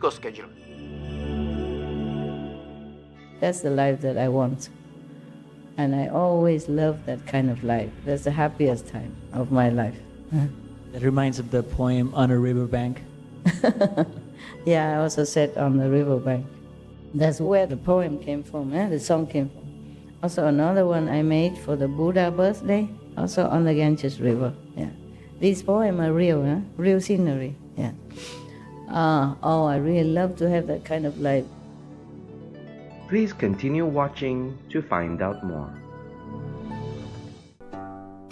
чітко schedule. That's the life that I want. And I always love that kind of life. That's the happiest time of my life. That reminds of the poem On a Riverbank. Yeah, I also sat on the riverbank. That's where the poem came from, the song came from. Also another one I made for the Buddha birthday, also on the Ganges River. Yeah, these poems are real, real scenery. Yeah. I really love to have that kind of life. Please continue watching to find out more.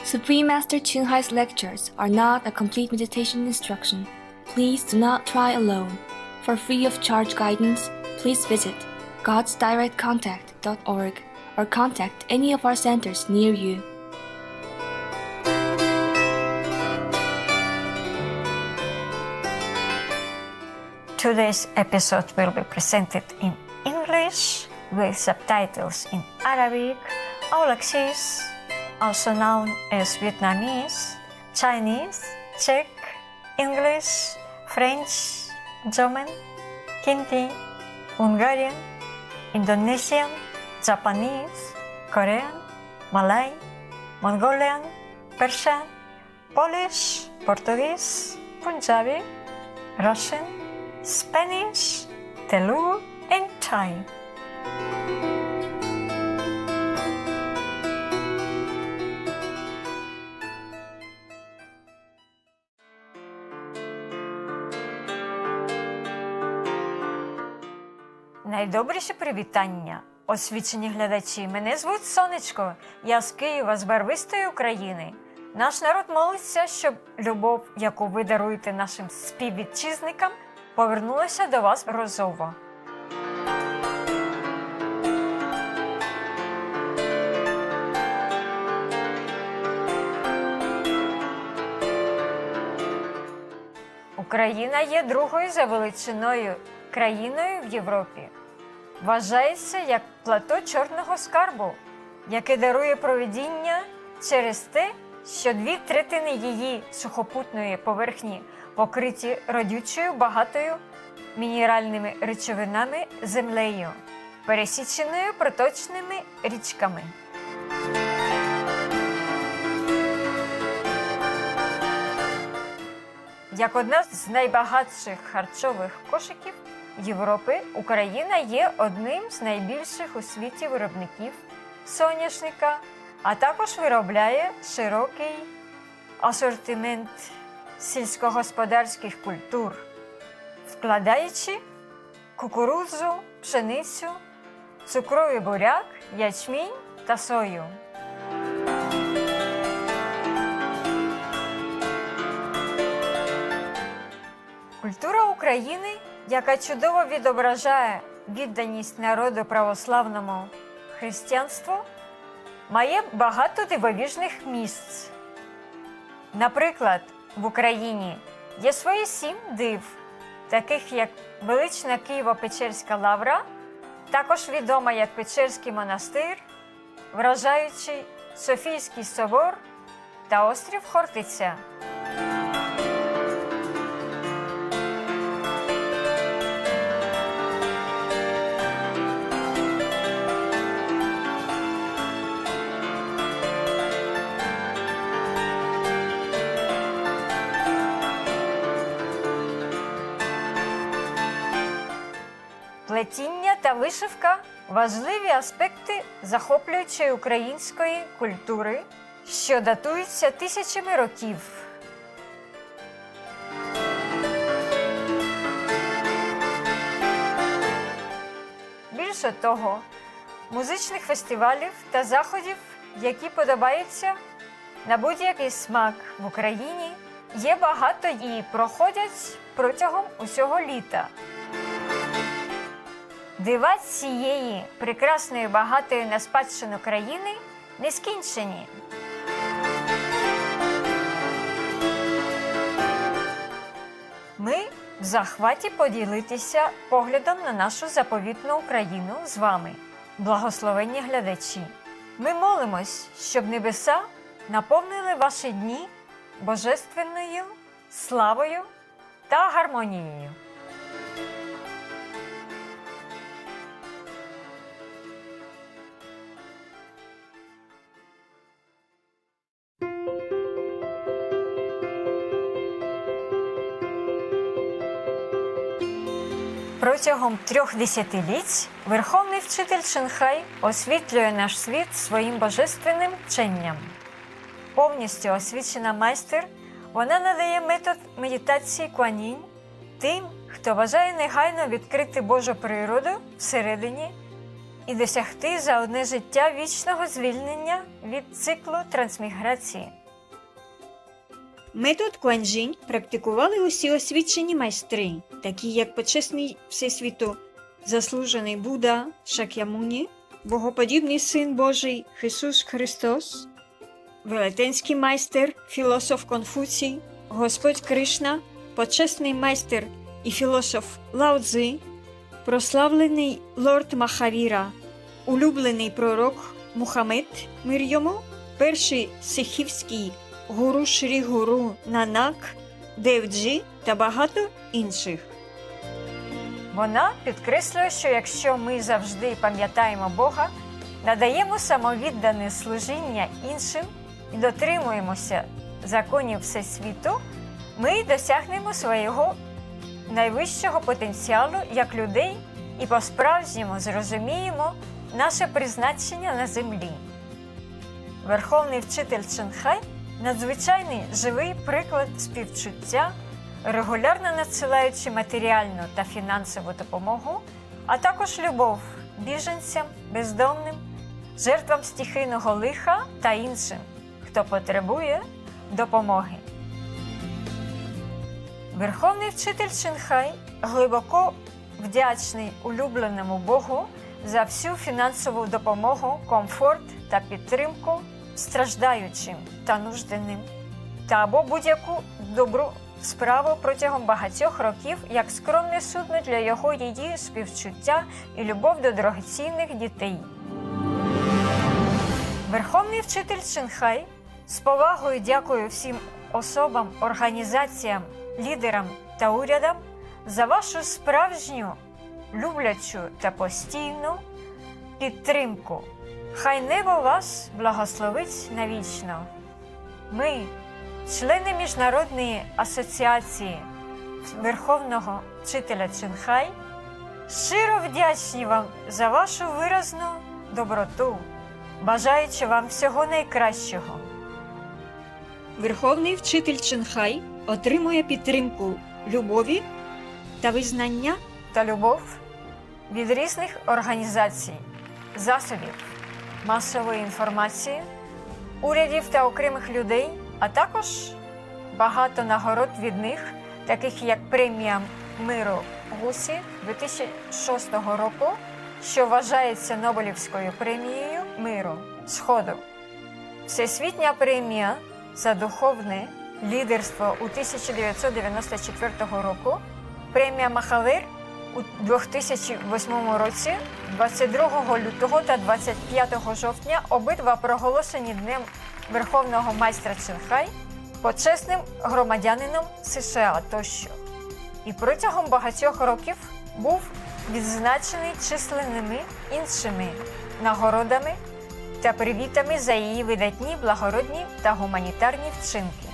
Supreme Master Ching Hai's lectures are not a complete meditation instruction. Please do not try alone. For free of charge guidance, please visit godsdirectcontact.org or contact any of our centers near you. Today's episode will be presented in English with subtitles in Arabic, Aulacese, also known as Vietnamese, Chinese, Czech, English, French, German, Hindi, Hungarian, Indonesian, Japanese, Korean, Malay, Mongolian, Persian, Polish, Portuguese, Punjabi, Russian, Spanish, Telugu, and Thai. Найдобріші привітання, освічені глядачі. Мене звуть Сонечко, я з Києва, з барвистої України. Наш народ молиться, щоб любов, яку ви даруєте нашим співвітчизникам, повернулася до вас розово. Україна є другою за величиною країною в Європі. Вважається як плато чорного скарбу, яке дарує провидіння через те, що 2/3 її сухопутної поверхні покриті родючою багатою мінеральними речовинами землею, пересіченою проточними річками. Як одна з найбагатших харчових кошиків Європи, Україна є одним з найбільших у світі виробників соняшника, а також виробляє широкий асортимент сільськогосподарських культур, вкладаючи кукурудзу, пшеницю, цукровий буряк, ячмінь та сою. Культура України, яка чудово відображає відданість народу православному християнству, має багато дивовижних місць. Наприклад, в Україні є свої 7 див, таких як велична Києво-Печерська лавра, також відома як Печерський монастир, вражаючий Софійський собор та острів Хортиця. Плетіння та вишивка – важливі аспекти захоплюючої української культури, що датуються тисячами років. Більше того, музичних фестивалів та заходів, які подобаються на будь-який смак в Україні, є багато і проходять протягом усього літа. Дива цієї прекрасної, багатої на спадщину країни нескінчені. Ми в захваті поділитися поглядом на нашу заповітну Україну з вами, благословенні глядачі. Ми молимось, щоб небеса наповнили ваші дні божественною славою та гармонією. Протягом 3 десятиліть Верховний Вчитель Чен-Хай освітлює наш світ своїм божественним вченням. Повністю освічена майстер, вона надає метод медитації Куан-Інь тим, хто бажає негайно відкрити Божу природу всередині і досягти за одне життя вічного звільнення від циклу трансміграції. Метод Куан-Інь практикували усі освічені майстри, такі як почесний Всесвіту, заслужений Будда Шак'ямуні, богоподібний Син Божий Ісус Христос, велетенський майстер, філософ Конфуцій, Господь Кришна, почесний майстер і філософ Лао Цзи, прославлений лорд Махавіра, улюблений пророк Мухаммед, мир йому, перший сихівський гуру Шрі Гуру Нанак, Девджі та багато інших. Вона підкреслює, що якщо ми завжди пам'ятаємо Бога, надаємо самовіддане служіння іншим і дотримуємося законів Всесвіту, ми досягнемо свого найвищого потенціалу як людей і по-справжньому зрозуміємо наше призначення на землі. Верховний Вчитель Чен-Хай – надзвичайний живий приклад співчуття, регулярно надсилаючи матеріальну та фінансову допомогу, а також любов біженцям, бездомним, жертвам стихійного лиха та іншим, хто потребує допомоги. Верховний Вчитель Чен-Хай глибоко вдячний улюбленому Богу за всю фінансову допомогу, комфорт та підтримку страждаючим та нужденним, та або будь-яку добру справу протягом багатьох років як скромне судно для його її співчуття і любов до дорогоцінних дітей. Верховний Вчитель Чен-Хай з повагою дякує всім особам, організаціям, лідерам та урядам за вашу справжню, люблячу та постійну підтримку. Хай небо вас благословить навічно. Ми, члени Міжнародної асоціації Верховного Вчителя Чен-Хай, щиро вдячні вам за вашу виразну доброту, бажаючи вам всього найкращого. Верховний Вчитель Чен-Хай отримує підтримку любові та визнання Та любов від різних організацій, засобів масової інформації, урядів та окремих людей, а також багато нагород від них, таких як премія миру Гусі 2006 року, що вважається Нобелівською премією миру Сходу, Всесвітня премія за духовне лідерство у 1994 року, премія Махавир у 2008 році, 22 лютого та 25 жовтня обидва проголошені Днем Верховного майстра Чен-Хай, почесним громадянином США тощо. І протягом багатьох років був відзначений численними іншими нагородами та привітами за її видатні, благородні та гуманітарні вчинки.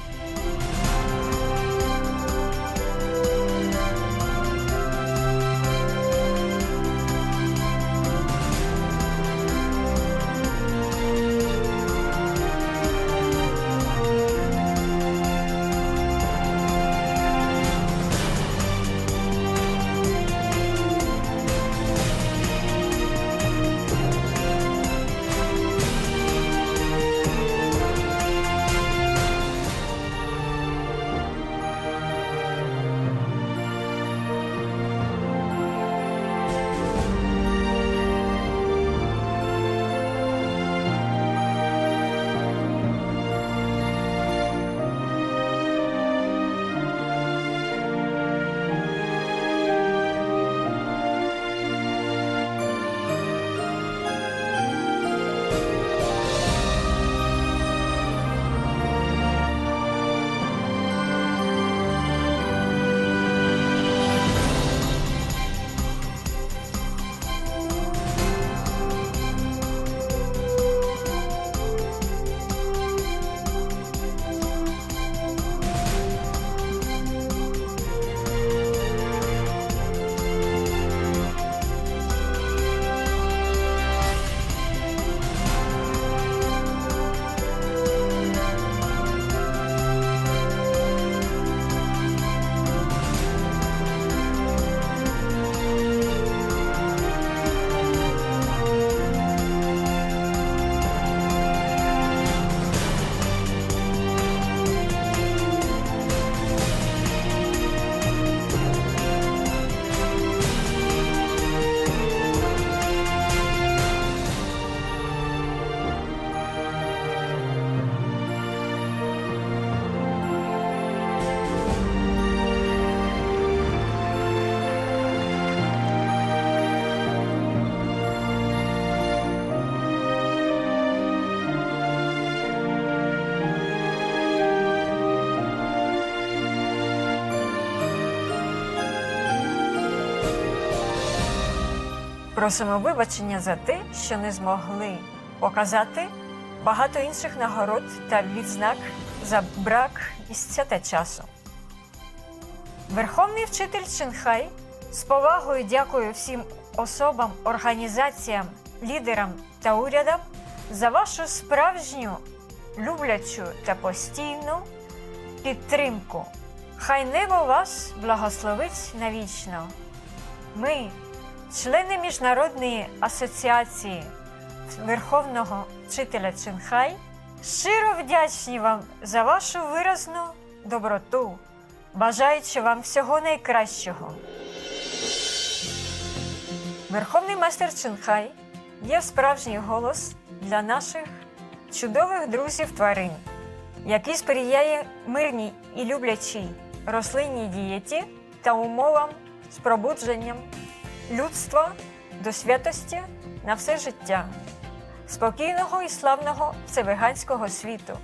Просимо вибачення за те, що не змогли показати багато інших нагород та відзнак за брак місця та часу. Верховний вчитель Чинхай з повагою дякує всім особам, організаціям, лідерам та урядам за вашу справжню, люблячу та постійну підтримку. Хай небо вас благословить навічно. Ми, члени Міжнародної асоціації Верховного вчителя Чинхай, щиро вдячні вам за вашу виразну доброту, бажаючи вам всього найкращого. Верховний майстер Чинхай є справжній голос для наших чудових друзів-тварин, який сприяє мирній і люблячій рослинній дієті та умовам з пробудженням людства до святості на все життя, спокійного і славного всевеганського світу,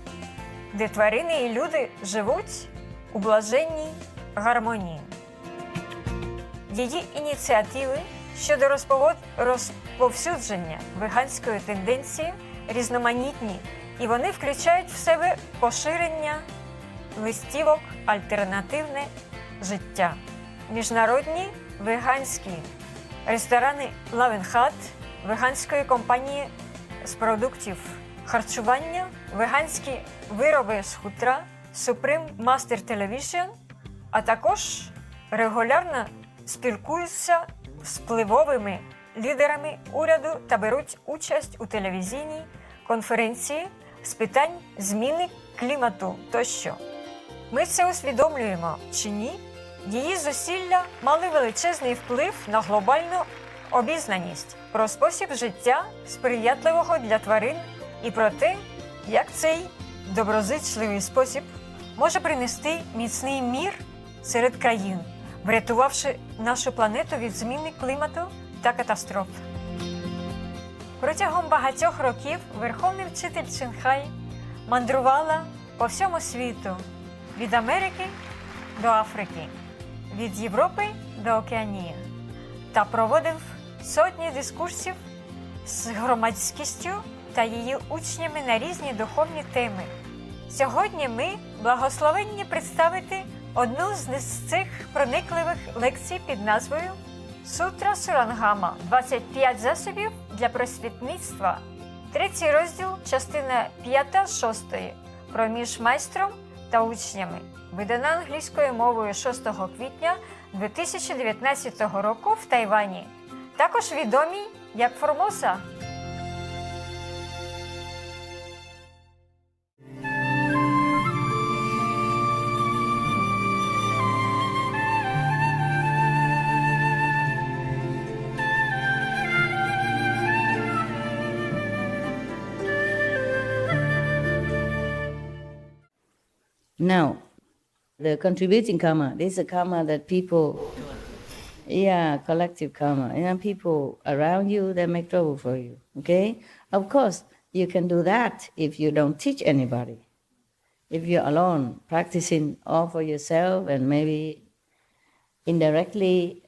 де тварини і люди живуть у блаженній гармонії. Її ініціативи щодо розповсюдження веганської тенденції різноманітні, і вони включають в себе поширення листівок «Альтернативне життя», міжнародні веганські ресторани «Лавенхат», веганської компанії з продуктів харчування, веганські вироби з хутра, Supreme Master Television, а також регулярно спілкуються з впливовими лідерами уряду та беруть участь у телевізійній конференції з питань зміни клімату тощо. Ми це усвідомлюємо чи ні? Її зусилля мали величезний вплив на глобальну обізнаність про спосіб життя сприятливого для тварин і про те, як цей доброзичливий спосіб може принести міцний мір серед країн, врятувавши нашу планету від зміни клімату та катастроф. Протягом багатьох років Верховний вчитель Чинхай мандрувала по всьому світу, від Америки до Африки, від Європи до Океанії, та проводив сотні дискурсів з громадськістю та її учнями на різні духовні теми. Сьогодні ми благословенні представити одну з цих проникливих лекцій під назвою «Сутра Сурангама. 25 засобів для просвітництва». Третій розділ, частина 5-6, проміж майстром та учнями, видана англійською мовою 6 квітня 2019 року в Тайвані, також відомій як Формоса. Now, the contributing karma, this is a karma that people, collective karma, people around you that make trouble for you, okay? Of course, you can do that if you don't teach anybody. If you're alone, practicing all for yourself and maybe indirectly,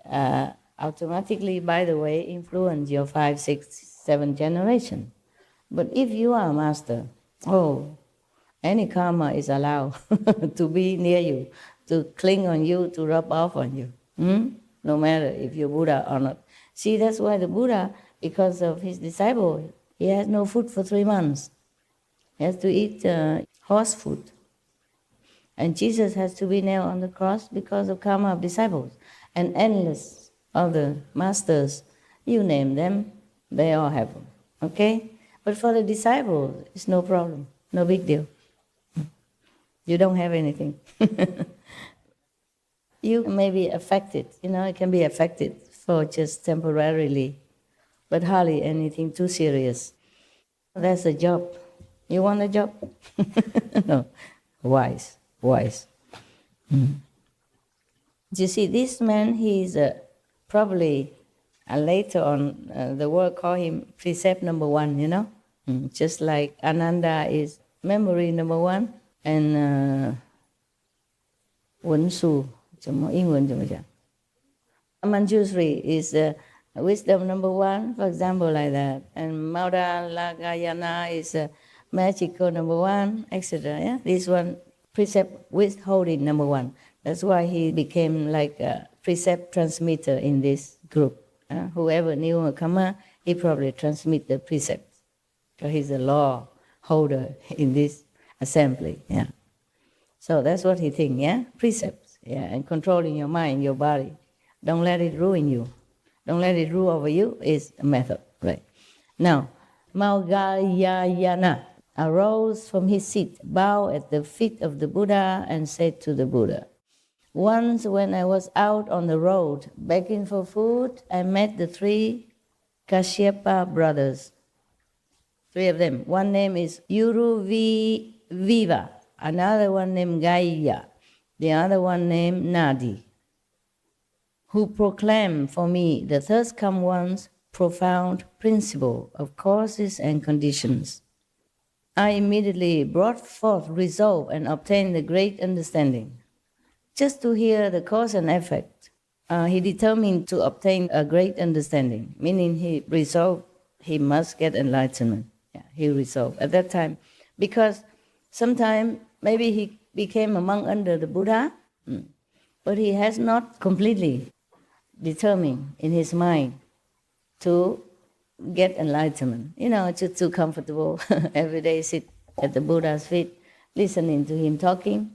automatically, by the way, influence your 5, 6, 7 generation. But if you are a master, any karma is allowed to be near you, to cling on you, to rub off on you, no matter if you're Buddha or not. See, that's why the Buddha, because of his disciple, he has no food for 3 months. He has to eat horse food. And Jesus has to be nailed on the cross because of karma of disciples. And endless other masters, you name them, they all have them, okay? But for the disciples, it's no problem, no big deal. You don't have anything. You may be affected, it can be affected for just temporarily, but hardly anything too serious. That's a job. You want a job? No. Wise. You see, this man, he's probably later on, the world call him precept number 1, Just like Ananda is memory number 1, and 文数 英文怎么讲? Manjushri is Wisdom number one, for example, like that. And Mauda Lagayana is magical number one, etc. Yeah? This one, precept withholding number one. That's why he became like a precept transmitter in this group. Whoever knew a Karma, he probably transmit the precepts. Because he's a law holder in this assembly. Yeah. So that's what he thinks, yeah? Precepts, yeah, and controlling your mind, your body. Don't let it ruin you. Don't let it rule over you is a method, right? Now, Maugayayana arose from his seat, bowed at the feet of the Buddha, and said to the Buddha, once when I was out on the road begging for food, I met the three Kashyapa brothers. Three of them. One name is Viva, another one named Gaya, the other one named Nadi, who proclaimed for me the third come one's profound principle of causes and conditions. I immediately brought forth resolve and obtained the great understanding. Just to hear the cause and effect, he determined to obtain a great understanding, meaning he resolved he must get enlightenment. Yeah, he resolved at that time, because sometime maybe he became a monk under the Buddha, but he has not completely determined in his mind to get enlightenment. You know, just too comfortable. Every day sit at the Buddha's feet, listening to him talking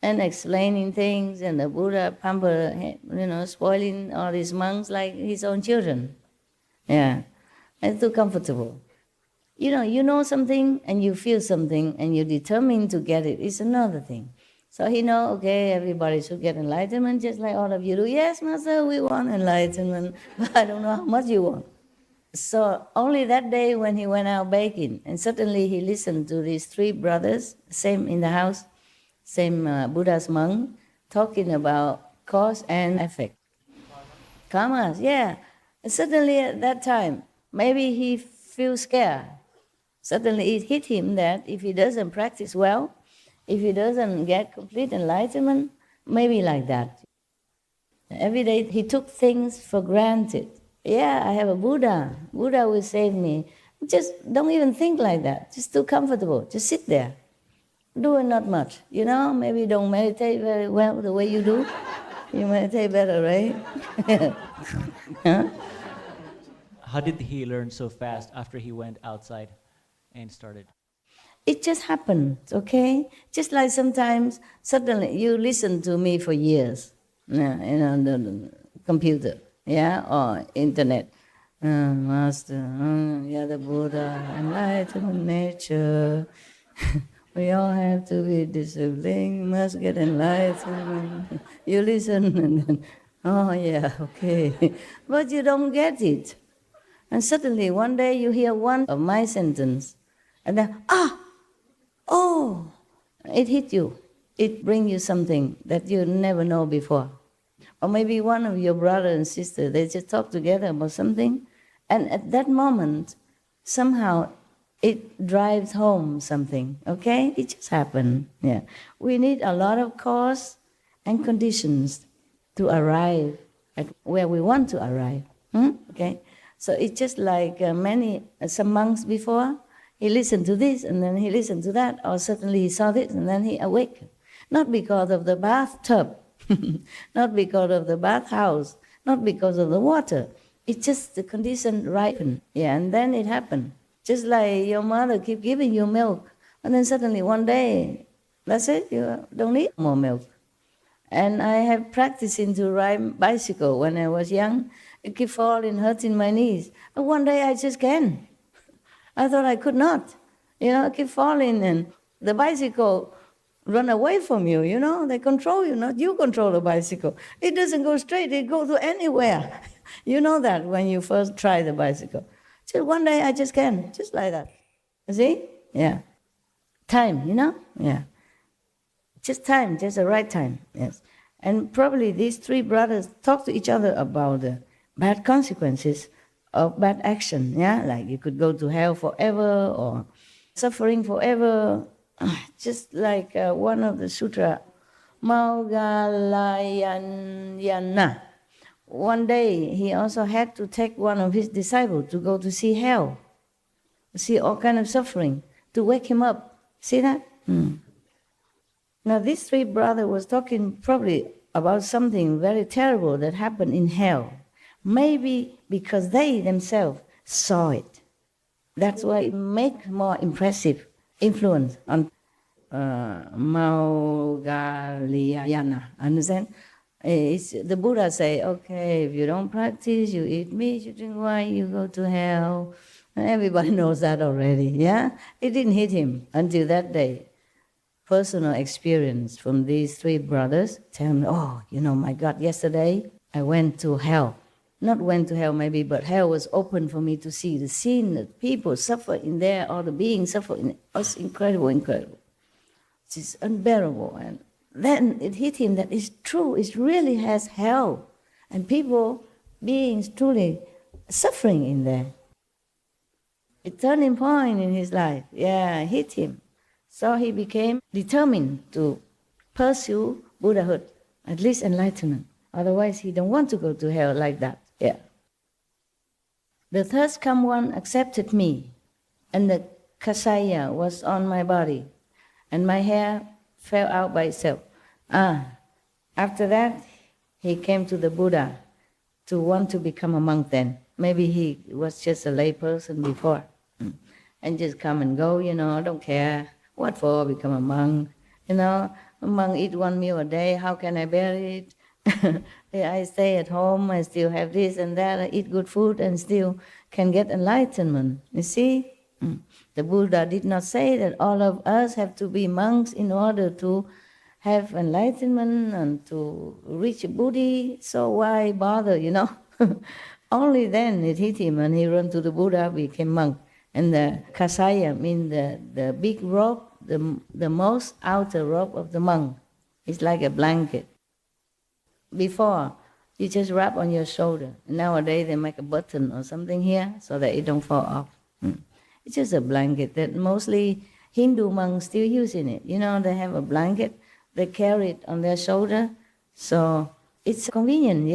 and explaining things, and the Buddha pamper, spoiling all these monks like his own children. Yeah, it's too comfortable. You know something and you feel something and you're determined to get it. It's another thing. So he know, okay, everybody should get enlightenment just like all of you do. Yes, Master, we want enlightenment, but I don't know how much you want. So only that day when he went out begging, and suddenly he listened to these three brothers, same in the house, same Buddha's monk, talking about cause and effect. Karmas, yeah. And suddenly at that time, maybe he feels scared. Suddenly it hit him that if he doesn't practice well, if he doesn't get complete enlightenment, maybe like that. Every day he took things for granted. Yeah, I have a Buddha. Buddha will save me. Just don't even think like that. Just too comfortable. Just sit there. Doing not much. Maybe don't meditate very well the way you do. You meditate better, right? Huh? How did he learn so fast after he went outside and started? It just happened, okay? Just like sometimes, suddenly, you listen to me for years, on the computer, or internet. Master, you're the Buddha, enlightenment nature. We all have to be disciplined, must get enlightenment. You listen and then, oh yeah, okay. But you don't get it. And suddenly, one day you hear one of my sentence, and then, it hit you. It brings you something that you never know before. Or maybe one of your brother and sister, they just talk together about something, and at that moment, somehow it drives home something, okay? It just happened, yeah. We need a lot of cause and conditions to arrive at where we want to arrive, okay? So it's just like some monks before, he listened to this and then he listened to that, or suddenly he saw this and then he awakened. Not because of the bathtub, not because of the bathhouse, not because of the water. It's just the condition ripened, and then it happened. Just like your mother keep giving you milk, and then suddenly one day, that's it, you don't need more milk. And I have practicing to ride bicycle when I was young. I keep falling, hurting my knees. And one day I just can. I thought I could not. I keep falling and the bicycle run away from you, They control you, not you control the bicycle. It doesn't go straight, it goes to anywhere. You know that when you first try the bicycle. Just one day I just can, just like that. You see? Yeah. Time, Yeah. Just time, just the right time, yes. And probably these three brothers talk to each other about the bad consequences of bad action, like you could go to hell forever or suffering forever. Just like one of the sutra, Maugalayana, one day he also had to take one of his disciples to go to see hell, see all kind of suffering, to wake him up. See that? Now these three brothers was talking probably about something very terrible that happened in hell. Maybe because they themselves saw it. That's why it makes more impressive influence on Maugalyayana. Understand? The Buddha say, okay, if you don't practice, you eat meat, you drink wine, you go to hell. And everybody knows that already, yeah? It didn't hit him until that day. Personal experience from these three brothers tell me, oh, my God, yesterday I went to hell. Not went to hell maybe, but hell was open for me to see the scene that people suffer in there, all the beings suffer in it. It's incredible. It's unbearable. And then it hit him that it's true, it really has hell. And people, beings truly suffering in there. A turning point in his life, hit him. So he became determined to pursue Buddhahood, at least enlightenment. Otherwise, he don't want to go to hell like that. Yeah. The third come one accepted me, and the kasaya was on my body, and my hair fell out by itself. After that, he came to the Buddha to want to become a monk then. Maybe he was just a lay person before, and just come and go, don't care. What for, become a monk? A monk eat one meal a day, how can I bear it? I stay at home, I still have this and that, I eat good food and still can get enlightenment. You see? The Buddha did not say that all of us have to be monks in order to have enlightenment and to reach Buddhi, so why bother, Only then it hit him and he ran to the Buddha, became monk. And the kasaya means the big robe, the most outer robe of the monk. It's like a blanket. Before, you just wrap on your shoulder. Nowadays, they make a button or something here so that it don't fall off. It's just a blanket that mostly Hindu monks still using it. They have a blanket, they carry it on their shoulder, so it's convenient,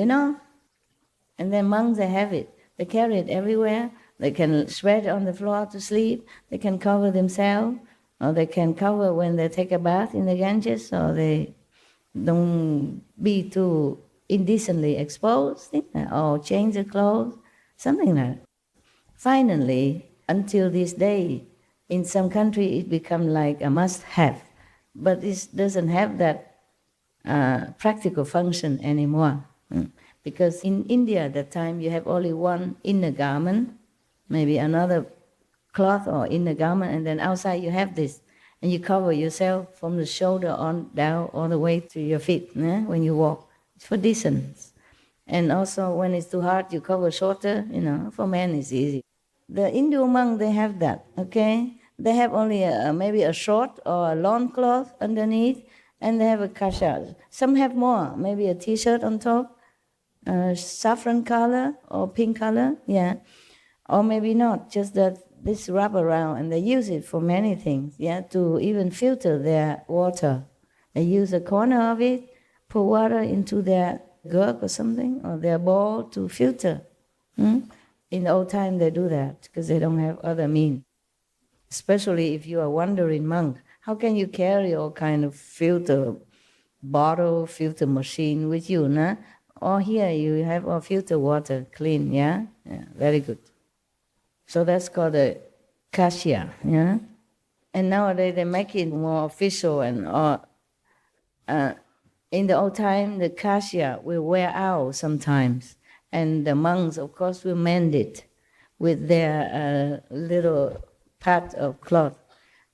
And then monks, they have it. They carry it everywhere. They can spread it on the floor to sleep. They can cover themselves, or they can cover when they take a bath in the Ganges, so they don't be too indecently exposed, or change the clothes, something like that. Finally, until this day, in some country it become like a must-have, but it doesn't have that practical function anymore. Because in India at that time you have only one inner garment, maybe another cloth or inner garment, and then outside you have this. And you cover yourself from the shoulder on down all the way to your feet when you walk. It's for distance. And also when it's too hot, you cover shorter, for men it's easy. The Hindu monk, they have that, okay? They have only maybe a short or a long cloth underneath, and they have a kasha. Some have more, maybe a t-shirt on top, saffron color or pink color, or maybe not, just this wrap around, and they use it for many things, to even filter their water. They use a corner of it, pour water into their gurk or something, or their bowl to filter. In the old time they do that because they don't have other means. Especially if you are wandering monk, how can you carry all kind of filter bottle, filter machine with you, nah? Or here you have all filter water, clean, yeah, very good. So that's called a kasya, And nowadays they make it more official and in the old time the kasya will wear out sometimes, and the monks of course will mend it with their little part of cloth.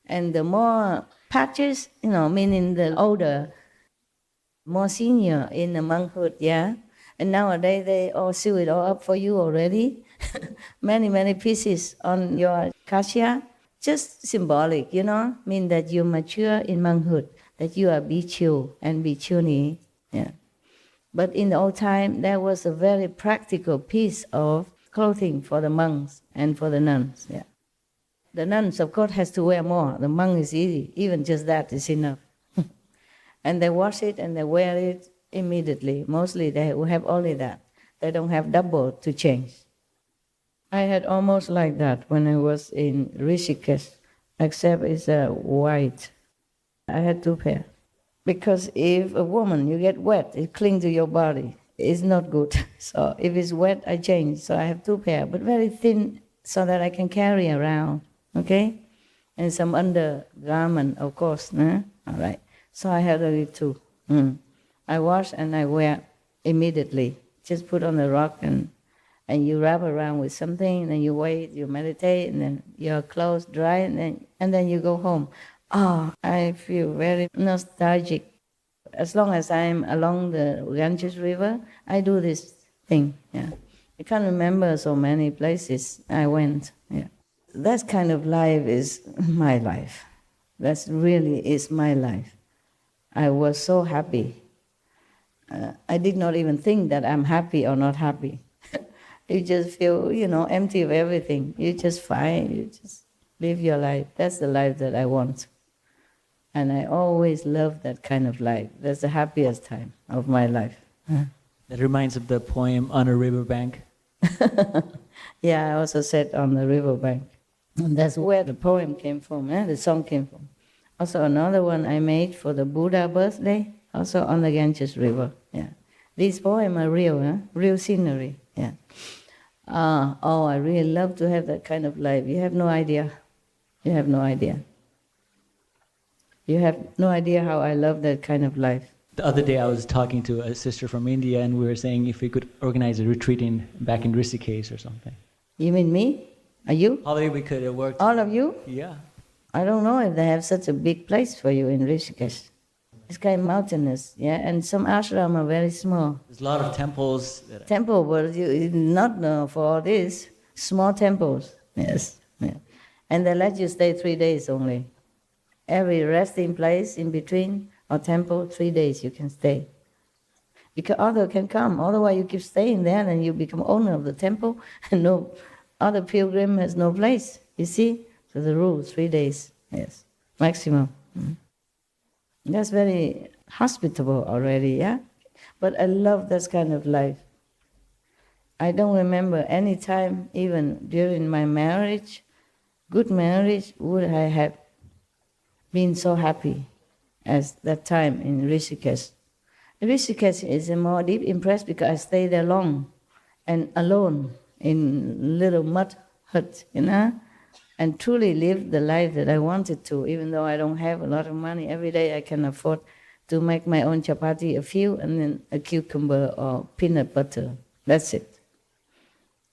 And the more patches, meaning the older, more senior in the monkhood, And nowadays they all sew it all up for you already. many pieces on your kasya, just symbolic, mean that you mature in monkhood, that you are bhikkhu and bhikkhuni. But in the old time, there was a very practical piece of clothing for the monks and for the nuns. The nuns, of course, has to wear more. The monk is easy. Even just that is enough. And they wash it and they wear it immediately. Mostly they will have only that. They don't have double to change. I had almost like that when I was in Rishikesh, except it's white. I had 2 pair. Because if a woman, you get wet, it clings to your body. It's not good. So if it's wet, I change. So I have 2 pair, but very thin so that I can carry around, okay? And some undergarment, of course, nah? All right. So I have only 2. I wash and I wear immediately. Just put on the rock and you wrap around with something, and then you wait, you meditate, and then your clothes dry, and then you go home. Oh, I feel very nostalgic. As long as I'm along the Ganges River, I do this thing. Yeah, I can't remember so many places I went. Yeah, that kind of life is my life. That really is my life. I was so happy. I did not even think that I'm happy or not happy. You just feel, empty of everything. You just fine. You just live your life. That's the life that I want. And I always love that kind of life. That's the happiest time of my life. That reminds of the poem On a Riverbank. Yeah, I also said On the Riverbank. And that's where the poem came from, the song came from. Also another one I made for the Buddha birthday, also on the Ganges River. Yeah, these poems are real, real scenery. Yeah. I really love to have that kind of life. You have no idea. You have no idea. You have no idea how I love that kind of life. The other day I was talking to a sister from India, and we were saying if we could organize a retreat back in Rishikesh or something. You mean me? Are you? Probably we could have worked. All of you? Yeah. I don't know if they have such a big place for you in Rishikesh. It's kind of mountainous, yeah, and some ashram are very small. There's a lot of temples. Temple, but you not for all this. Small temples, yes. Yeah. And they let you stay 3 days only. Every resting place in between or temple, 3 days you can stay. Because others can come, otherwise you keep staying there and you become owner of the temple and no other pilgrim has no place, you see? So the rule, 3 days, yes, maximum. That's very hospitable already, yeah? But I love this kind of life. I don't remember any time, even during my marriage, good marriage, would I have been so happy as that time in Rishikesh. Rishikesh is a more deep impressed because I stayed there long and alone in little mud hut, and truly lived the life that I wanted to, even though I don't have a lot of money. Every day I can afford to make my own chapati, a few, and then a cucumber or peanut butter. That's it.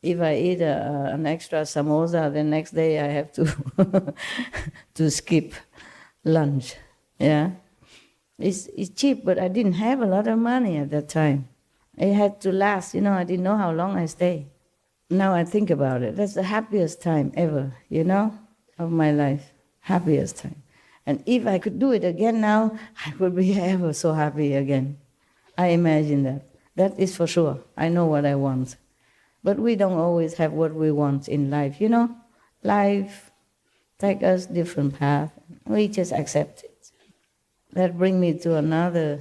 If I eat an extra samosa, the next day I have to to skip lunch. Yeah, it's cheap, but I didn't have a lot of money at that time. It had to last. I didn't know how long I stayed. Now I think about it, that's the happiest time ever, of my life. Happiest time. And if I could do it again now, I would be ever so happy again. I imagine that. That is for sure. I know what I want. But we don't always have what we want in life, Life takes us different path. We just accept it. That brings me to another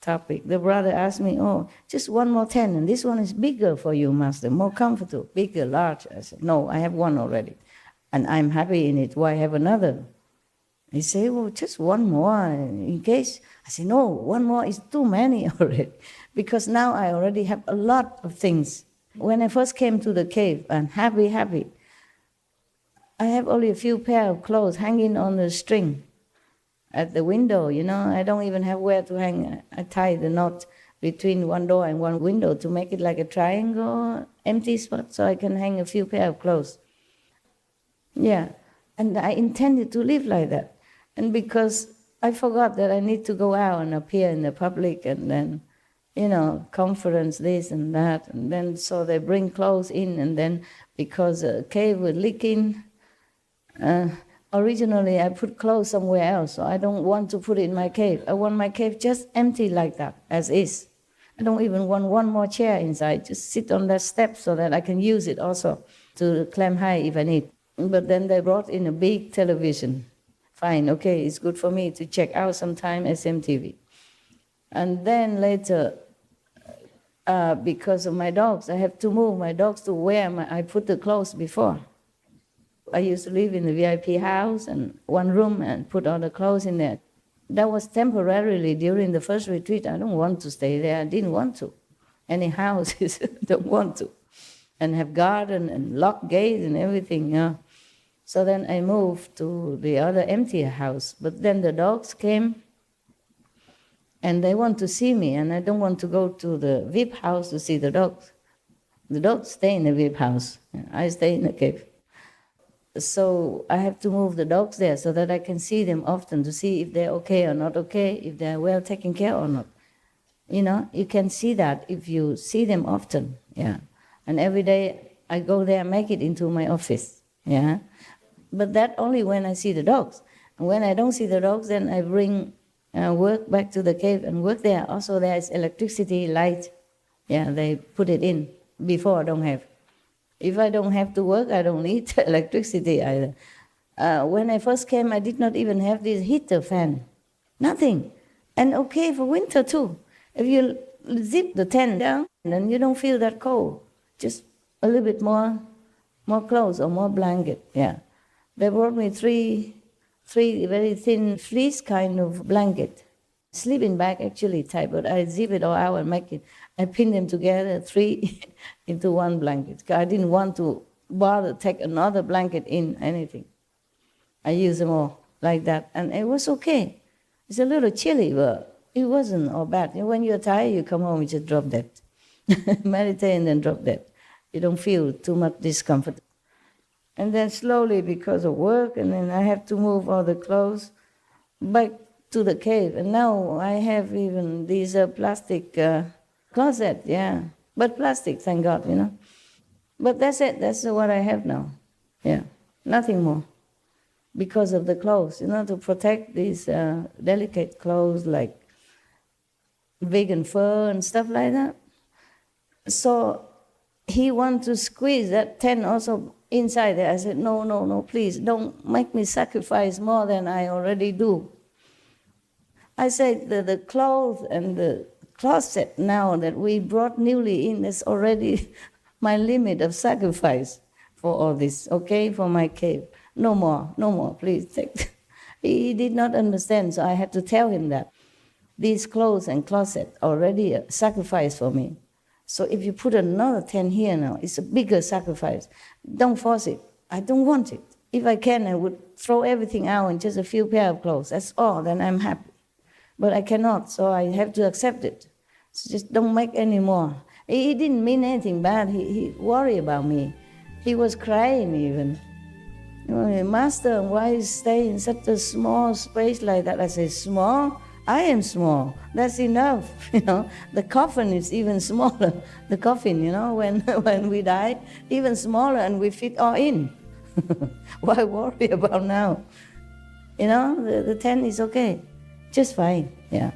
topic. The brother asked me, just one more tent, and this one is bigger for you, Master, more comfortable, bigger, large. I said, no, I have one already, and I'm happy in it. Why have another? He said, just one more in case. I said, no, one more is too many already, because now I already have a lot of things. When I first came to the cave, I'm happy. I have only a few pair of clothes hanging on the string at the window, I don't even have where to hang. I tie the knot between one door and one window to make it like a triangle, empty spot, so I can hang a few pair of clothes. Yeah, and I intended to live like that. And because I forgot that I need to go out and appear in the public and then, conference this and that, and then so they bring clothes in, and then because the cave was leaking, originally, I put clothes somewhere else, so I don't want to put it in my cave. I want my cave just empty like that, as is. I don't even want one more chair inside. Just sit on that step so that I can use it also to climb high if I need. But then they brought in a big television. Fine, okay, it's good for me to check out sometime SMTV. And then later, because of my dogs. I have to move my dogs to where I put the clothes before. I used to live in the VIP house and one room and put all the clothes in there. That was temporarily during the first retreat. I don't want to stay there. I didn't want to. Any houses, don't want to. And have garden and lock gates and everything, you know. So then I moved to the other empty house. But then the dogs came and they want to see me, and I don't want to go to the VIP house to see the dogs. The dogs stay in the VIP house. I stay in the cave. So I have to move the dogs there so that I can see them often to see if they're okay or not okay, if they're well taken care or not. You know, you can see that if you see them often, yeah. And every day I go there and make it into my office, yeah. But that only when I see the dogs. And when I don't see the dogs, then I bring work back to the cave and work there. Also there is electricity, light. Yeah, they put it in. Before I don't have. If I don't have to work, I don't need electricity either. When I first came, I did not even have this heater fan. Nothing. And okay for winter too. If you zip the tent down, then you don't feel that cold. Just a little bit more clothes or more blanket, yeah. They brought me three very thin fleece kind of blanket. Sleeping bag actually type, but I zip it all out and make it. I pin them together, 3 into one blanket. I didn't want to bother take another blanket in anything. I use them all like that, and it was okay. It's a little chilly, but it wasn't all bad. When you're tired, you come home, you just drop dead. Meditate and then drop dead. You don't feel too much discomfort. And then slowly, because of work, and then I have to move all the clothes back to the cave. And now I have even these plastic closet, yeah. But plastic, thank God, you know. But that's it, that's what I have now, yeah. Nothing more. Because of the clothes, you know, to protect these delicate clothes like vegan fur and stuff like that. So he wanted to squeeze that tent also inside there. I said, no, please, don't make me sacrifice more than I already do. I said the clothes and the closet now that we brought newly in is already my limit of sacrifice for all this, okay, for my cave. No more, please take. He did not understand, so I had to tell him that. These clothes and closet already a sacrifice for me. So if you put another tent here now, it's a bigger sacrifice. Don't force it. I don't want it. If I can, I would throw everything out in just a few pair of clothes. That's all, then I'm happy. But I cannot, so I have to accept it. So just don't make any more. He didn't mean anything bad. He worried about me. He was crying even. You know, Master, why you stay in such a small space like that? I say, small? I am small. That's enough. You know, the coffin is even smaller. The coffin, you know, when we die, even smaller, and we fit all in. Why worry about now? You know, the tent is okay, just fine. Yeah.